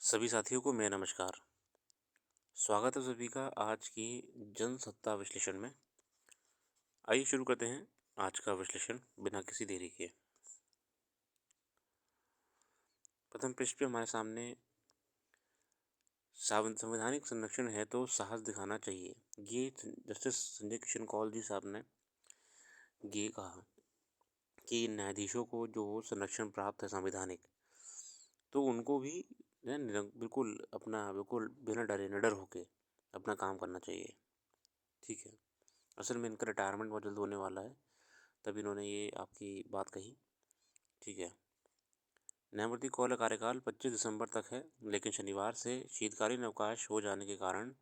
सभी साथियों को मेरा नमस्कार। स्वागत है सभी का आज की जनसत्ता विश्लेषण में। आइए शुरू करते हैं आज का विश्लेषण बिना किसी देरी के। प्रथम पृष्ठ पे हमारे सामने संवैधानिक संरक्षण है तो साहस दिखाना चाहिए। ये जस्टिस संजय किशन कौल जी साहब ने ये कहा कि न्यायाधीशों को जो संरक्षण प्राप्त है संवैधानिक, तो उनको भी बिल्कुल बिना डरे निडर होके अपना काम करना चाहिए। ठीक है। असल में इनका रिटायरमेंट बहुत जल्द होने वाला है, तब इन्होंने ये आपकी बात कही। ठीक है। न्यायमूर्ति कौल का कार्यकाल 25 दिसंबर तक है, लेकिन शनिवार से शीतकालीन अवकाश हो जाने के कारण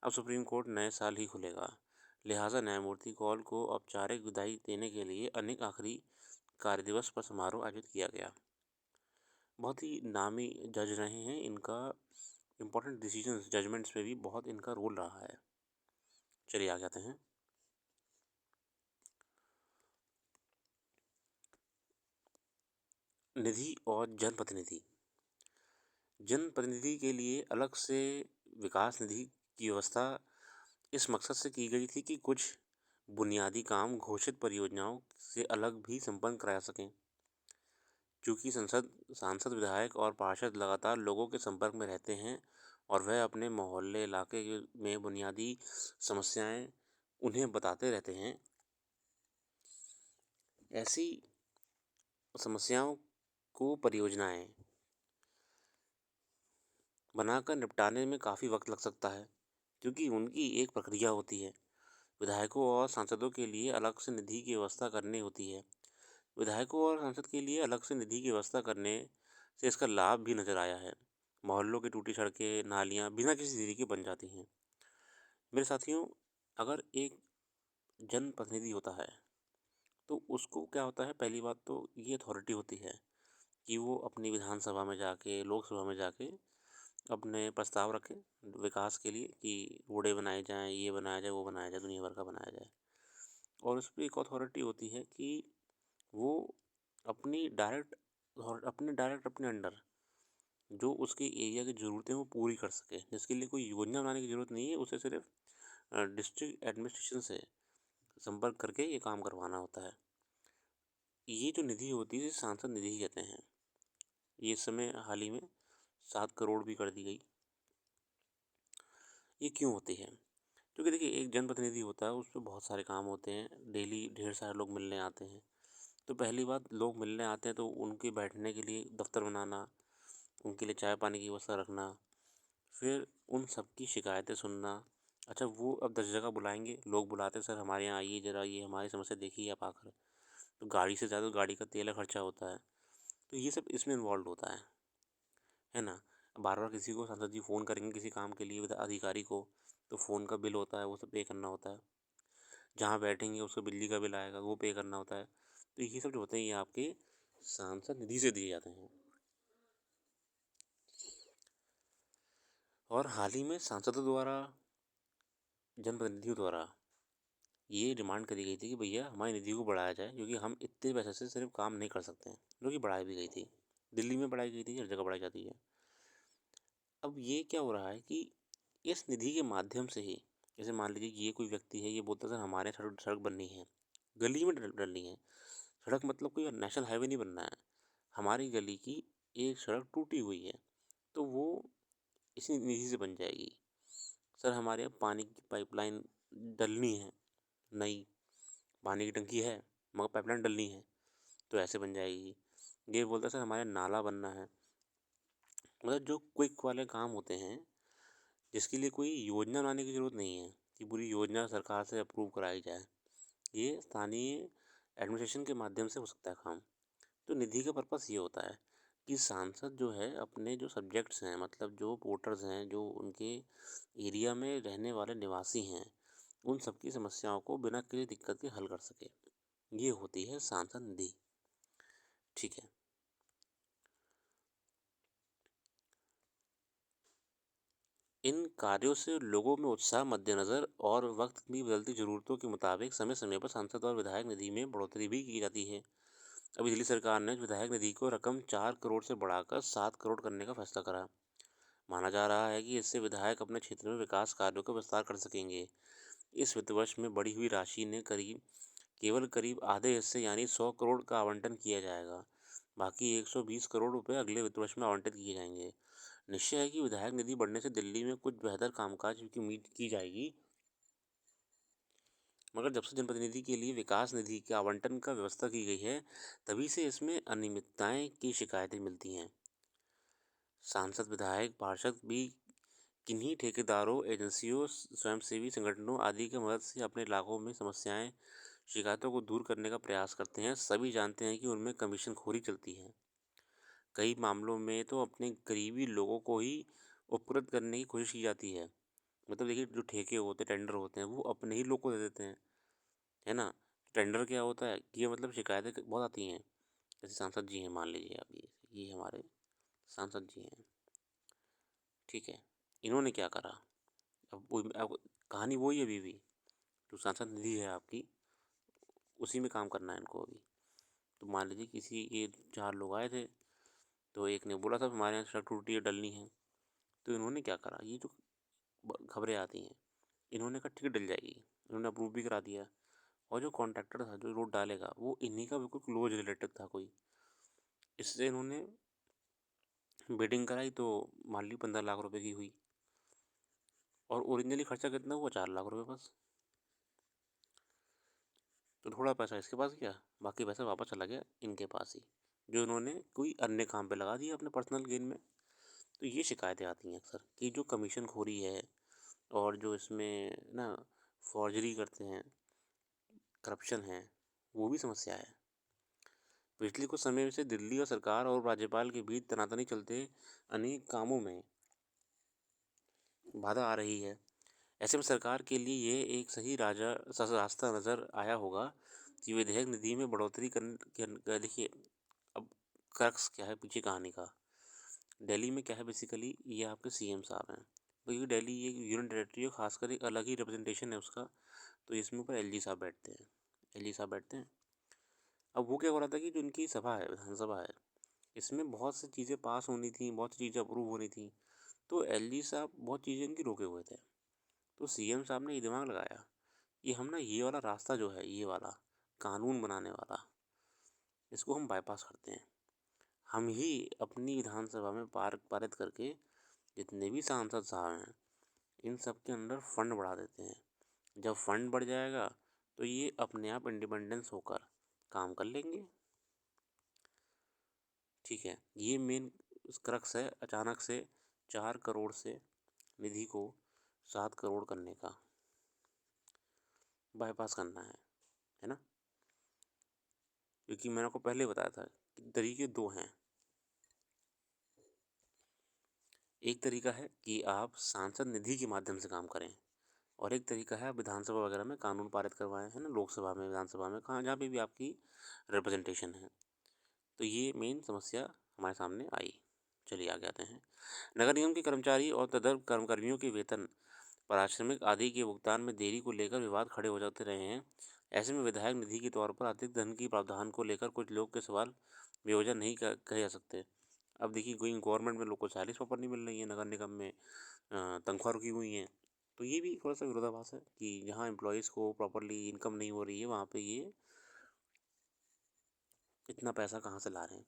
अब सुप्रीम कोर्ट नए साल ही खुलेगा। लिहाजा न्यायमूर्ति कौल को औपचारिक विदाई देने के लिए अनेक आखिरी कार्यदिवस पर समारोह आयोजित किया गया। बहुत ही नामी जज रहे हैं, इनका इम्पोर्टेंट डिसीजंस जजमेंट्स पे भी बहुत इनका रोल रहा है। चलिए आगे आते हैं। निधि और जनप्रतिनिधि। जनप्रतिनिधि के लिए अलग से विकास निधि की व्यवस्था इस मकसद से की गई थी कि कुछ बुनियादी काम घोषित परियोजनाओं से अलग भी संपन्न कराया सकें। चूँकि सांसद, विधायक और पार्षद लगातार लोगों के संपर्क में रहते हैं और वह अपने मोहल्ले इलाके में बुनियादी समस्याएं उन्हें बताते रहते हैं, ऐसी समस्याओं को परियोजनाएं बनाकर निपटाने में काफ़ी वक्त लग सकता है, क्योंकि उनकी एक प्रक्रिया होती है। विधायकों और सांसदों के लिए अलग से निधि की व्यवस्था करनी होती है। विधायकों और सांसद के लिए अलग से निधि की व्यवस्था करने से इसका लाभ भी नज़र आया है। मोहल्लों की टूटी सड़कें, नालियाँ बिना किसी देरी के बन जाती हैं। मेरे साथियों, अगर एक जनप्रतिनिधि होता है तो उसको क्या होता है, पहली बात तो ये अथॉरिटी होती है कि वो अपनी विधानसभा में जाके, लोकसभा में जाके अपने प्रस्ताव रखें विकास के लिए कि रोडें बनाई जाएँ, ये बनाया जाए, वो बनाया जाए, दुनिया भर का बनाया जाए। और उस पे एक अथॉरिटी होती है कि वो अपनी डायरेक्ट अपने अंडर जो उसके एरिया की ज़रूरतें वो पूरी कर सके, जिसके लिए कोई योजना बनाने की ज़रूरत नहीं है। उसे सिर्फ डिस्ट्रिक्ट एडमिनिस्ट्रेशन से संपर्क करके ये काम करवाना होता है। ये जो निधि होती है इसे सांसद निधि ही कहते हैं। ये इस समय हाल ही में 7 करोड़ भी कर दी गई। ये क्यों होती है? क्योंकि देखिए, एक जनप्रतिनिधि होता है, उस पर बहुत सारे काम होते हैं, डेली ढेर सारे लोग मिलने आते हैं। तो पहली बात, लोग मिलने आते हैं तो उनके बैठने के लिए दफ्तर बनाना, उनके लिए चाय पानी की व्यवस्था रखना, फिर उन सब की शिकायतें सुनना। अच्छा, वो अब 10 जगह बुलाएंगे, लोग बुलाते हैं, सर हमारे यहाँ आइए ज़रा, ये हमारी समस्या देखिए आप आकर। तो गाड़ी से ज़्यादा गाड़ी का तेल का खर्चा होता है, तो ये सब इसमें इन्वॉल्व होता है ना। बार बार किसी को सांसद जी फ़ोन करेंगे किसी काम के लिए अधिकारी को, तो फ़ोन का बिल होता है, वो सब पे करना होता है। जहाँ बैठेंगे उसको बिजली का बिल आएगा, वो पे करना होता है। तो ये सब जो होते हैं ये आपके सांसद निधि से दिए जाते हैं। और हाल ही में सांसदों द्वारा, जनप्रतिनिधियों द्वारा ये डिमांड करी गई थी कि भैया हमारी निधि को बढ़ाया जाए, क्योंकि हम इतने पैसे से सिर्फ काम नहीं कर सकते हैं, जो कि बढ़ाई भी गई थी। दिल्ली में बढ़ाई गई थी, हर जगह बढ़ाई जाती है। अब ये क्या हो रहा है कि इस निधि के माध्यम से ही, जैसे मान लीजिए कि ये कोई व्यक्ति है, ये बोलता है सर हमारे सड़क सड़क बननी है, गली में डलनी है। सड़क मतलब कोई नेशनल हाईवे नहीं बनना है, हमारी गली की एक सड़क टूटी हुई है, तो वो इसी निधि से बन जाएगी। सर हमारे यहाँ पानी की पाइपलाइन डलनी है, नई पानी की टंकी है मगर पाइपलाइन डलनी है, तो ऐसे बन जाएगी। ये बोलता है सर हमारे नाला बनना है। मतलब जो क्विक वाले काम होते हैं, जिसके लिए कोई योजना बनाने की ज़रूरत नहीं है कि पूरी योजना सरकार से अप्रूव कराई जाए, ये स्थानीय एडमिनिस्ट्रेशन के माध्यम से हो सकता है काम। तो निधि का पर्पस ये होता है कि सांसद जो है अपने जो सब्जेक्ट्स हैं, मतलब जो वोटर्स हैं, जो उनके एरिया में रहने वाले निवासी हैं, उन सबकी समस्याओं को बिना किसी दिक्कत के हल कर सके। ये होती है सांसद निधि। ठीक है। इन कार्यों से लोगों में उत्साह मद्देनज़र और वक्त की बदलती ज़रूरतों के मुताबिक समय समय पर सांसद और विधायक निधि में बढ़ोतरी भी की जाती है। अभी दिल्ली सरकार ने विधायक निधि को रकम 4 करोड़ से बढ़ाकर 7 करोड़ करने का फैसला करा। माना जा रहा है कि इससे विधायक अपने क्षेत्र में विकास कार्यों का विस्तार कर सकेंगे। इस वित्त वर्ष में बढ़ी हुई राशि ने केवल करीब आधे हिस्से यानी 100 करोड़ का आवंटन किया जाएगा। बाकी 120 करोड़ रुपए अगले वित्त वर्ष में आवंटित किए जाएंगे। निश्चय है कि विधायक निधि बढ़ने से दिल्ली में कुछ बेहतर कामकाज की उम्मीद की जाएगी, मगर जब से जनप्रतिनिधि के लिए विकास निधि के आवंटन का व्यवस्था की गई है, तभी से इसमें अनियमितताएं की शिकायतें मिलती हैं। सांसद, विधायक, पार्षद भी किन्हीं ठेकेदारों, एजेंसियों, स्वयंसेवी संगठनों आदि की मदद से अपने इलाकों में समस्याएं, शिकायतों को दूर करने का प्रयास करते हैं। सभी जानते हैं कि उनमें कमीशनखोरी चलती है। कई मामलों में तो अपने करीबी लोगों को ही उपकृत करने की कोशिश की जाती है। मतलब देखिए, जो ठेके होते हैं, टेंडर होते हैं, वो अपने ही लोग को दे देते हैं, है ना। टेंडर क्या होता है कि ये मतलब शिकायतें बहुत आती हैं। जैसे सांसद जी हैं, मान लीजिए आप, ये हमारे सांसद जी हैं, ठीक है। इन्होंने क्या करा, अब कहानी वही है अभी भी। जो सांसद निधि है आपकी, उसी में काम करना है इनको अभी। तो मान लीजिए किसी ये 4 लोग आए थे, तो एक ने बोला था हमारे यहाँ सड़क टूटी है, डलनी है। तो इन्होंने क्या करा, ये जो खबरें आती हैं, इन्होंने कहा ठीक है डल जाएगी, इन्होंने अप्रूव भी करा दिया। और जो कॉन्ट्रैक्टर था जो रोड डालेगा, वो इन्हीं का बिल्कुल क्लोज रिलेटिव था कोई। इससे इन्होंने बिडिंग कराई, तो मान ली 15 लाख रुपए की हुई, और ओरिजिनली खर्चा कितना हुआ, 4 लाख रुपए बस। तो थोड़ा पैसा इसके पास गया, बाकी पैसा वापस चला गया इनके पास ही, जो इन्होंने कोई अन्य काम पे लगा दिया अपने पर्सनल गेन में। तो ये शिकायतें आती हैं अक्सर कि जो कमीशन खोरी है, और जो इसमें ना फॉर्जरी करते हैं, करप्शन है, वो भी समस्या है। पिछले कुछ समय से दिल्ली और सरकार और राज्यपाल के बीच तनातनी चलते अनेक कामों में बाधा आ रही है। ऐसे में सरकार के लिए ये एक सही रास्ता नज़र आया होगा कि विधेयक निधि में बढ़ोतरी करने। देखिए, अब क्रक्स क्या है पीछे कहानी का। दिल्ली में क्या है, बेसिकली ये आपके सीएम साहब हैं, क्योंकि दिल्ली एक यूनियन टेरेटरी है, खासकर एक अलग ही रिप्रेजेंटेशन है उसका। तो इसमें ऊपर एलजी साहब बैठते हैं, एलजी साहब बैठते हैं। अब वो क्या हो रहा था कि जो उनकी सभा है, विधानसभा है, इसमें बहुत सी चीज़ें पास होनी थी, बहुत सी चीज़ें अप्रूव होनी थी। तो एलजी साहब बहुत चीज़ें इनकी रोके हुए थे। तो सीएम साहब ने ये दिमाग लगाया कि हम ना ये वाला रास्ता जो है, ये वाला कानून बनाने वाला, इसको हम बाईपास करते हैं। हम ही अपनी विधानसभा में पारित करके जितने भी सांसद साहब हैं, इन सब के अंदर फंड बढ़ा देते हैं। जब फंड बढ़ जाएगा, तो ये अपने आप इंडिपेंडेंस होकर काम कर लेंगे। ठीक है, ये मेन क्रक्स है। अचानक से 4 करोड़ से निधि को 7 करोड़ करने का, बाईपास करना है ना। क्योंकि मैंने आपको पहले बताया था कि तरीके 2 हैं। एक तरीका है कि आप सांसद निधि के माध्यम से काम करें, और एक तरीका है आप विधानसभा वगैरह में कानून पारित करवाएं, है ना, लोकसभा में, विधानसभा में, कहाँ जहाँ पे भी आपकी रिप्रेजेंटेशन है। तो ये मेन समस्या हमारे सामने आई। चलिए आगे आते हैं। नगर निगम के कर्मचारी और तदर्थ कर्मचारियों के वेतन, पारिश्रमिक आदि के भुगतान में देरी को लेकर विवाद खड़े हो जाते रहे हैं। ऐसे में विधायक निधि के तौर पर अतिरिक्त धन की प्रावधान को लेकर कुछ लोग के सवाल बेवजह नहीं कहे जा सकते। अब देखिए, कोई गवर्नमेंट में लोग को सैलरी प्रॉपर नहीं मिल रही है, नगर निगम में तनख्वाह रुकी हुई हैं। तो ये भी थोड़ा सा विरोधाभास है कि जहाँ एम्प्लॉयज़ को प्रॉपरली इनकम नहीं हो रही है, वहाँ पे ये इतना पैसा कहाँ से ला रहे हैं।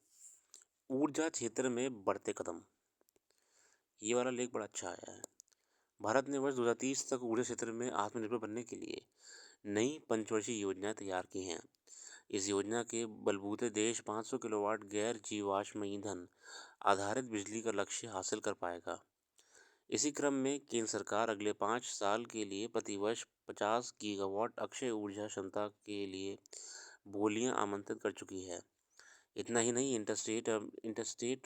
ऊर्जा क्षेत्र में बढ़ते कदम, ये वाला लेख बड़ा अच्छा आया है। भारत ने वर्ष 2030 तक ऊर्जा क्षेत्र में आत्मनिर्भर बनने के लिए नई पंचवर्षीय योजनाएं तैयार की हैं। इस योजना के बलबूते देश 500 किलोवाट गैर जीवाश्म ईंधन आधारित बिजली का लक्ष्य हासिल कर पाएगा। इसी क्रम में केंद्र सरकार अगले 5 साल के लिए प्रतिवर्ष 50 गीगावाट अक्षय ऊर्जा क्षमता के लिए बोलियां आमंत्रित कर चुकी है। इतना ही नहीं, इंटरस्टेट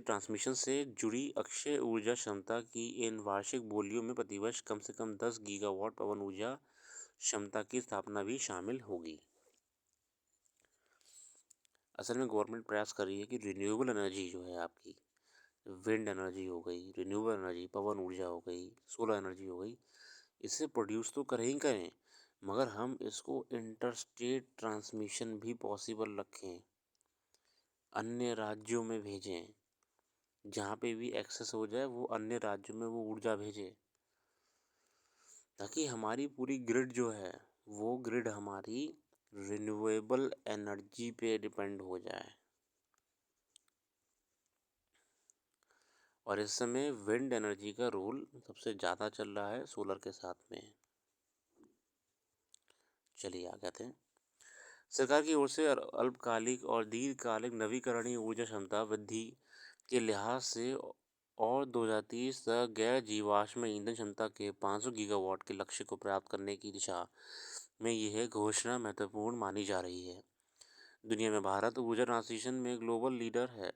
ट्रांसमिशन से जुड़ी अक्षय ऊर्जा क्षमता की इन वार्षिक बोलियों में प्रतिवर्ष कम से कम 10 गीगावाट पवन ऊर्जा क्षमता की स्थापना भी शामिल होगी। असल में गवर्नमेंट प्रयास कर रही है कि रिन्यूएबल एनर्जी जो है आपकी, विंड एनर्जी हो गई, रिन्यूएबल एनर्जी, पवन ऊर्जा हो गई, सोलर एनर्जी हो गई, इसे प्रोड्यूस तो करें ही करें, मगर हम इसको इंटरस्टेट ट्रांसमिशन भी पॉसिबल रखें, अन्य राज्यों में भेजें। जहाँ पे भी एक्सेस हो जाए वो अन्य राज्यों में वो ऊर्जा भेजे, ताकि हमारी पूरी ग्रिड जो है वो ग्रिड हमारी रिन्यूएबल एनर्जी पे डिपेंड हो जाए। और इस समय विंड एनर्जी का रोल सबसे ज़्यादा चल रहा है सोलर के साथ में। चलिए आगे आते हैं। सरकार की ओर से अल्पकालिक और दीर्घकालिक नवीकरणीय ऊर्जा क्षमता वृद्धि के लिहाज से और 2030 तक गैर जीवाश्म ईंधन क्षमता के 500 गीगावाट के लक्ष्य को प्राप्त करने की दिशा में यह घोषणा महत्वपूर्ण मानी जा रही है। दुनिया में भारत ऊर्जा ट्रांजिशन में ग्लोबल लीडर है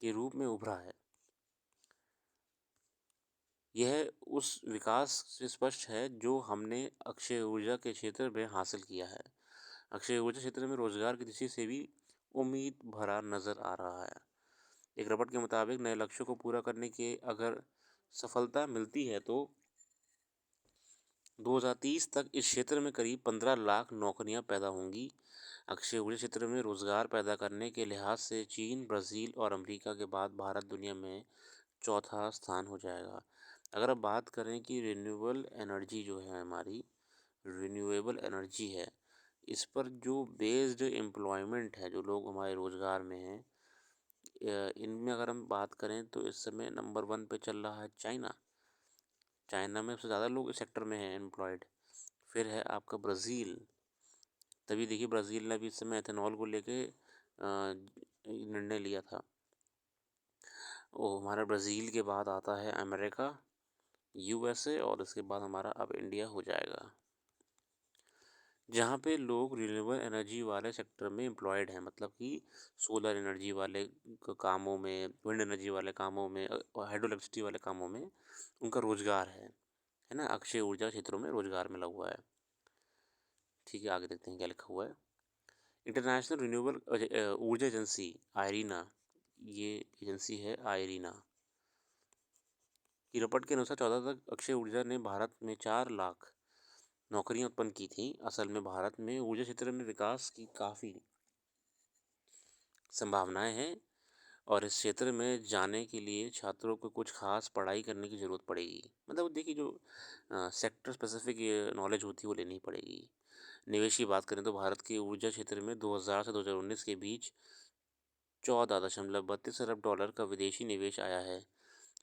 के रूप में उभरा है। यह उस विकास से स्पष्ट है जो हमने अक्षय ऊर्जा के क्षेत्र में हासिल किया है। अक्षय ऊर्जा क्षेत्र में रोजगार की दृष्टि से भी उम्मीद भरा नजर आ रहा है। एक रिपोर्ट के मुताबिक नए लक्ष्यों को पूरा करने के अगर सफलता मिलती है तो 2030 तक इस क्षेत्र में करीब 15 लाख नौकरियां पैदा होंगी। अक्षय ऊर्जा क्षेत्र में रोजगार पैदा करने के लिहाज से चीन, ब्राज़ील और अमेरिका के बाद भारत दुनिया में चौथा स्थान हो जाएगा। अगर अब बात करें कि रिन्यूएबल एनर्जी जो है हमारी रिन्यूएबल एनर्जी है, इस पर जो बेस्ड एम्प्लॉयमेंट है, जो लोग हमारे रोज़गार में हैं, इनमें अगर हम बात करें तो इस समय नंबर 1 पे चल रहा है चाइना। चाइना में सबसे ज़्यादा लोग इस सेक्टर में हैं एम्प्लॉयड। फिर है आपका ब्राज़ील। तभी देखिए ब्राज़ील ने भी इस समय एथेनॉल को लेके निर्णय लिया था। वो हमारा ब्राज़ील के बाद आता है अमेरिका, यूएसए और उसके बाद हमारा अब इंडिया हो जाएगा, जहाँ पे लोग रिन्यूएबल एनर्जी वाले सेक्टर में एम्प्लॉयड हैं। मतलब कि सोलर एनर्जी वाले कामों में, विंड एनर्जी वाले कामों में और हाइड्रो इलेक्ट्रिसिटी वाले कामों में उनका रोजगार है ना। अक्षय ऊर्जा क्षेत्रों में रोजगार मिला हुआ है। ठीक है, आगे देखते हैं क्या लिखा हुआ है। इंटरनेशनल रिन्यूएबल ऊर्जा एजेंसी आयरीना, ये एजेंसी है आयरीना की रिपोर्ट के अनुसार 14 तक अक्षय ऊर्जा ने भारत में 4 लाख नौकरियां उत्पन्न की थी। असल में भारत में ऊर्जा क्षेत्र में विकास की काफ़ी संभावनाएं हैं और इस क्षेत्र में जाने के लिए छात्रों को कुछ खास पढ़ाई करने की ज़रूरत पड़ेगी। मतलब देखिए जो सेक्टर स्पेसिफिक नॉलेज होती है वो लेनी पड़ेगी। निवेश की बात करें तो भारत के ऊर्जा क्षेत्र में 2000 से 2019 के बीच 14.32 अरब डॉलर का विदेशी निवेश आया है।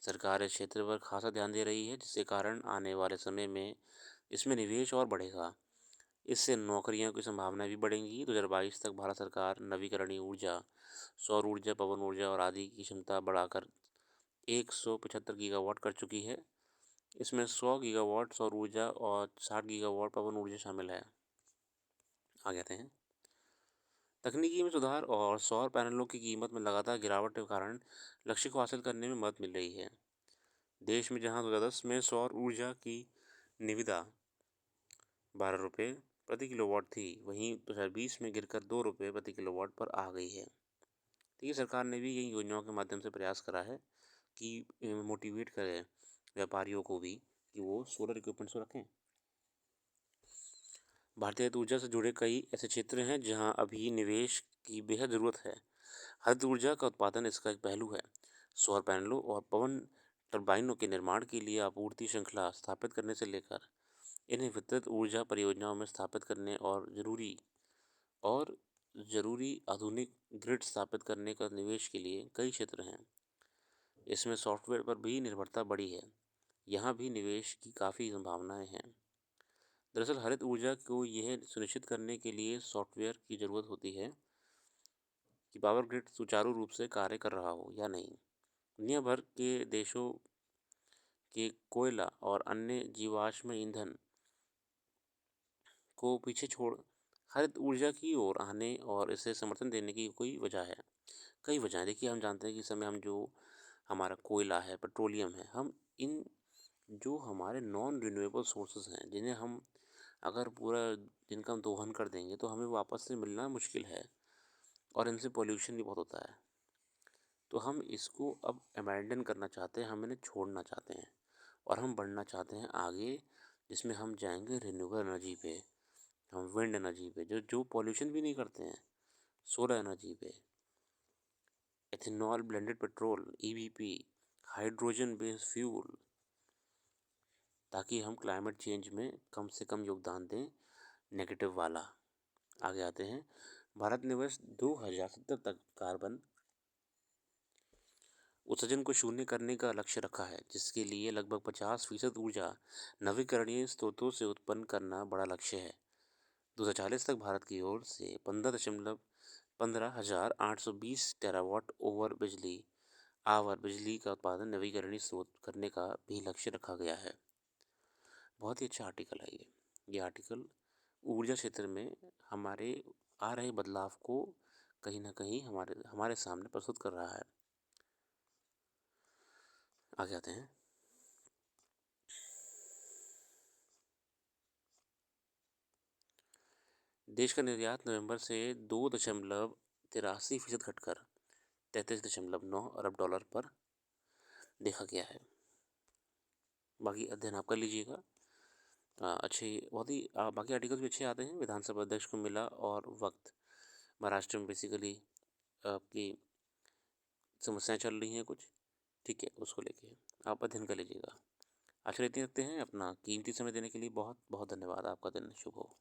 सरकार इस क्षेत्र पर खासा ध्यान दे रही है, जिसके कारण आने वाले समय में इसमें निवेश और बढ़ेगा। इससे नौकरियों की संभावना भी बढ़ेंगी। 2022 तक भारत सरकार नवीकरणीय ऊर्जा, सौर ऊर्जा, पवन ऊर्जा और आदि की क्षमता बढ़ाकर 175 गीगावाट कर चुकी है। इसमें 100 गीगावाट सौर ऊर्जा और 60 गीगावाट पवन ऊर्जा शामिल है। आगे आते हैं। तकनीकी में सुधार और सौर पैनलों की कीमत में लगातार गिरावट के कारण लक्ष्य को हासिल करने में मदद मिल रही है। देश में जहां 2010 में सौर ऊर्जा की निविदा 12 रुपये प्रति किलोवाट थी, वहीं 2020 में गिरकर 2 रुपये प्रति किलोवाट पर आ गई है। देखिए सरकार ने भी यही योजनाओं के माध्यम से प्रयास करा है कि मोटिवेट करें व्यापारियों को भी कि वो सोलर इक्विपमेंट्स को रखें। भारतीय ऊर्जा से जुड़े कई ऐसे क्षेत्र हैं जहां अभी निवेश की बेहद ज़रूरत है। हरित ऊर्जा का उत्पादन इसका एक पहलू है। सौर पैनलों और पवन टर्बाइनों के निर्माण के लिए आपूर्ति श्रृंखला स्थापित करने से लेकर इन्हें वितरित ऊर्जा परियोजनाओं में स्थापित करने और ज़रूरी आधुनिक ग्रिड स्थापित करने का निवेश के लिए कई क्षेत्र हैं। इसमें सॉफ्टवेयर पर भी निर्भरता बढ़ी है। यहाँ भी निवेश की काफ़ी संभावनाएं हैं। दरअसल हरित ऊर्जा को यह सुनिश्चित करने के लिए सॉफ्टवेयर की ज़रूरत होती है कि पावर ग्रिड सुचारू रूप से कार्य कर रहा हो या नहीं। दुनिया भर के देशों के कोयला और अन्य जीवाश्म ईंधन को पीछे छोड़ हरित ऊर्जा की ओर आने और इसे समर्थन देने की कोई वजह है। कई वजह देखिए, हम जानते हैं कि इस समय हम जो हमारा कोयला है, पेट्रोलियम है, हम इन जो हमारे नॉन रिन्यूएबल सोर्सेज हैं, जिन्हें हम अगर पूरा जिनका हम दोहन कर देंगे तो हमें वापस से मिलना मुश्किल है और इनसे पोल्यूशन भी बहुत होता है। तो हम इसको अब अबैंडन करना चाहते हैं, हम इन्हें छोड़ना चाहते हैं और हम बढ़ना चाहते हैं आगे, जिसमें हम जाएंगे रिन्यूएबल एनर्जी पे, हम विंड एनर्जी पे जो जो पॉल्यूशन भी नहीं करते हैं, सोलर एनर्जी पे, ethanol blended petrol EBP, hydrogen based fuel, ताकि हम क्लाइमेट चेंज में कम से कम योगदान दें नेगेटिव वाला। आगे आते हैं, भारत ने वर्ष 2070 तक कार्बन उत्सर्जन को शून्य करने का लक्ष्य रखा है, जिसके लिए लगभग 50% ऊर्जा नवीकरणीय स्रोतों से उत्पन्न करना बड़ा लक्ष्य है। 2040 तक भारत की ओर से 15,820 टेरावाट आवर बिजली का उत्पादन नवीकरणीय स्रोत करने का भी लक्ष्य रखा गया है। बहुत ही अच्छा आर्टिकल है ये आर्टिकल ऊर्जा क्षेत्र में हमारे आ रहे बदलाव को कहीं ना कहीं हमारे सामने प्रस्तुत कर रहा है। आगे आते हैं, देश का निर्यात नवंबर से 2.83% घटकर 33.9 अरब डॉलर पर देखा गया है। बाकी अध्ययन आप कर लीजिएगा। अच्छे बहुत ही बाकी आर्टिकल्स भी अच्छे आते हैं। विधानसभा अध्यक्ष को मिला और वक्त, महाराष्ट्र में बेसिकली आपकी समस्याएं चल रही हैं कुछ, ठीक है, उसको लेके आप अध्ययन कर लीजिएगा। आशा लेते हैं, अपना कीमती समय देने के लिए बहुत बहुत धन्यवाद। आपका दिन शुभ हो।